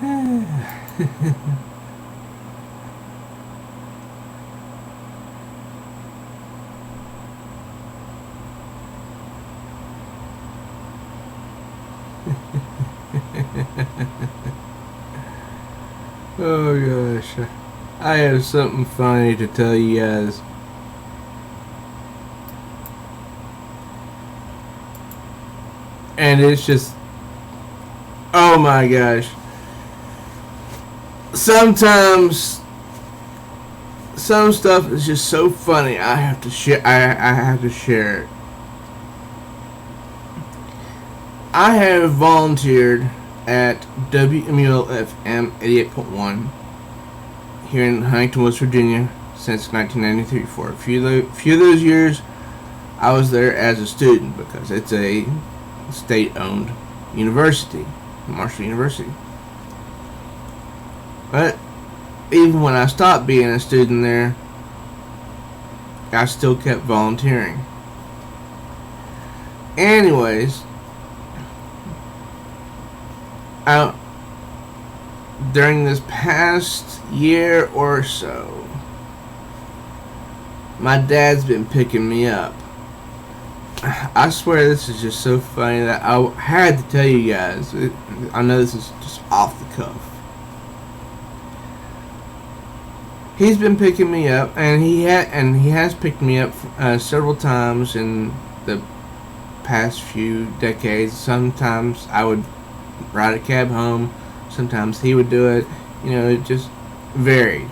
Oh gosh, I have something funny to tell you guys. And it's just, oh my gosh. Sometimes some stuff is just so funny. I have to share. I have to share it. I have volunteered at WMUL-FM 88.1 here in Huntington, West Virginia since 1993. For a few of those years, I was there as a student because it's a state-owned university, Marshall University. But even when I stopped being a student there, I still kept volunteering. Anyways, during this past year or so, my dad's been picking me up. I swear this is just so funny that I had to tell you guys. I know this is just off the cuff. He's been picking me up, and he has picked me up several times in the past few decades. Sometimes I would ride a cab home. Sometimes he would do it. You know, it just varied.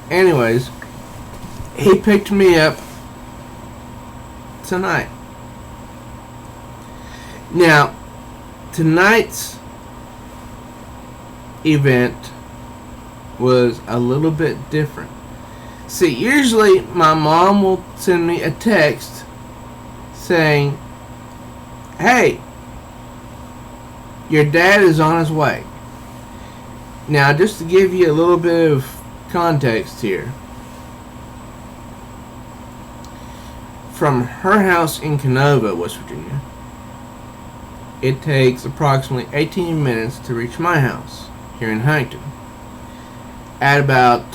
Anyways, he picked me up tonight. Now, tonight's event was a little bit different. See, usually my mom will send me a text saying, "Hey, your dad is on his way." Now, just to give you a little bit of context here, from her house in Canova, West Virginia, it takes approximately 18 minutes to reach my house here in Huntington. At about,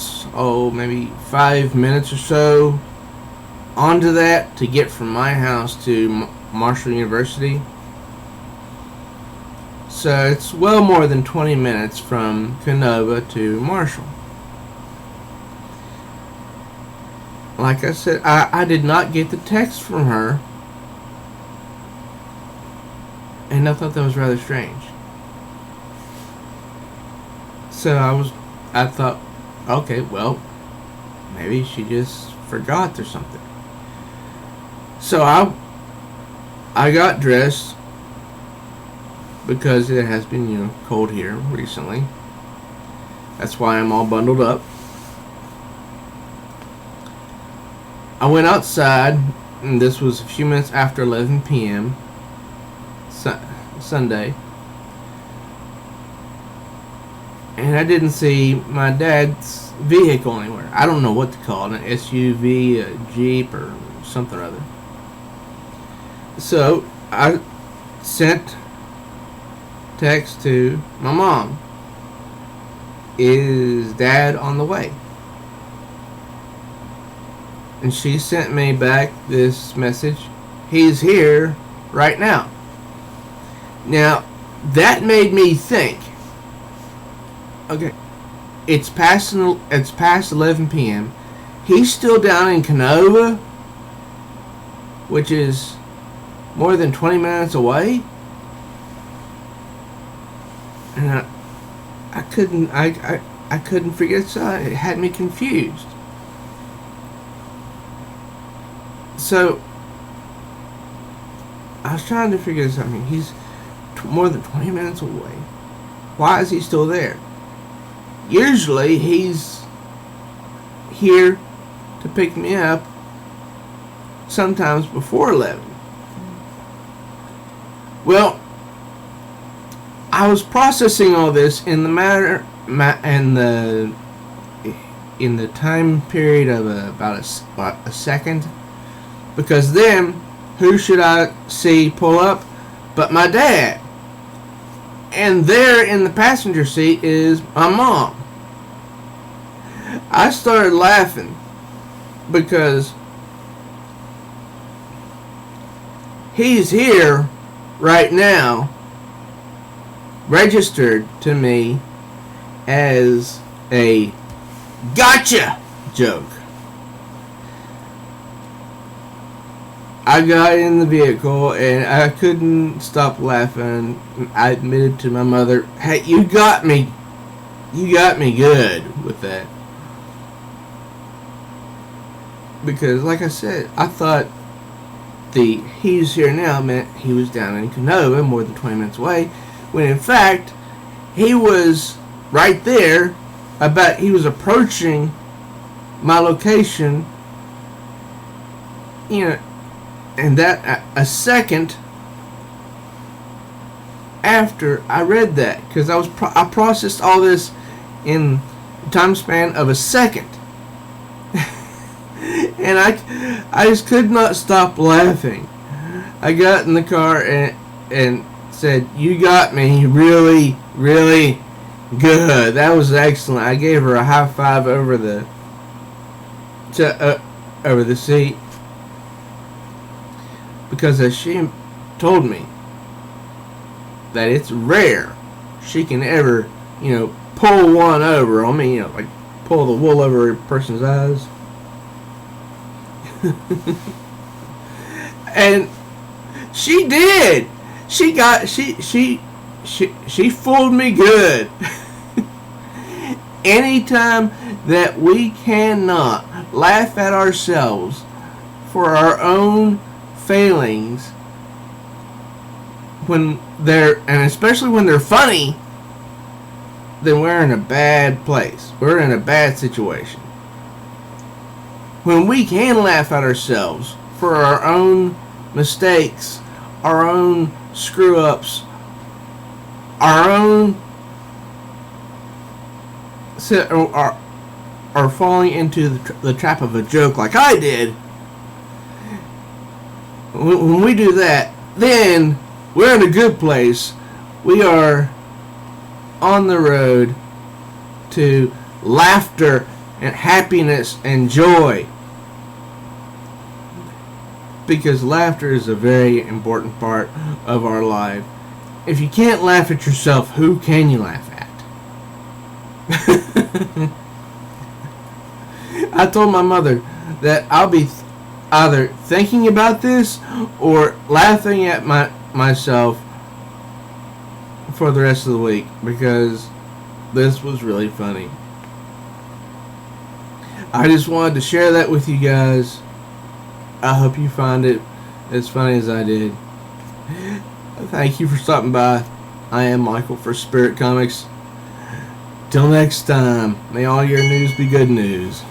maybe 5 minutes or so onto that to get from my house to Marshall University. So it's well more than 20 minutes from Canova to Marshall. Like I said, I did not get the text from her, and I thought that was rather strange. So I thought, okay, well, maybe she just forgot or something. So I got dressed because it has been, cold here recently. That's why I'm all bundled up. I went outside, and this was a few minutes after 11 p.m. Sunday. And I didn't see my dad's vehicle anywhere. I don't know what to call it, an SUV, a Jeep, or something or other. So I sent text to my mom. Is Dad on the way? And she sent me back this message. He's here right now. Now, that made me think. Okay, it's past 11 p.m. He's still down in Canova, which is more than 20 minutes away. And I couldn't figure this out. It had me confused. So I was trying to figure this out. I mean, he's more than 20 minutes away. Why is he still there? Usually he's here to pick me up sometimes before 11. Well, I was processing all this in the in the time period of about a second, because then who should I see pull up but my dad? And there in the passenger seat is my mom. I started laughing because he's here right now, registered to me as a gotcha joke. I got in the vehicle and I couldn't stop laughing. I admitted to my mother, "Hey, you got me good with that." Because, like I said, I thought the "he's here now" meant he was down in Canova, more than 20 minutes away, when in fact he was right there. He was approaching my location, and that a second after I read that, because I processed all this in the time span of a second. And I just could not stop laughing. I got in the car and said, "You got me really, really good. That was excellent." I gave her a high five over the seat, because as she told me that it's rare she can ever, pull one over on me, like pull the wool over a person's eyes. And she did. She fooled me good. Anytime that we cannot laugh at ourselves for our own failings, and especially when they're funny, then we're in a bad place. We're in a bad situation. When we can laugh at ourselves for our own mistakes, our own screw-ups, our own or falling into the trap of a joke like I did, when we do that, then we're in a good place. We are on the road to laughter and happiness and joy. Because laughter is a very important part of our life. If you can't laugh at yourself, who can you laugh at? I told my mother that I'll be either thinking about this or laughing at myself for the rest of the week, because this was really funny. I just wanted to share that with you guys. I hope you find it as funny as I did. Thank you for stopping by. I am Michael for Spirit Comics. Till next time, may all your news be good news.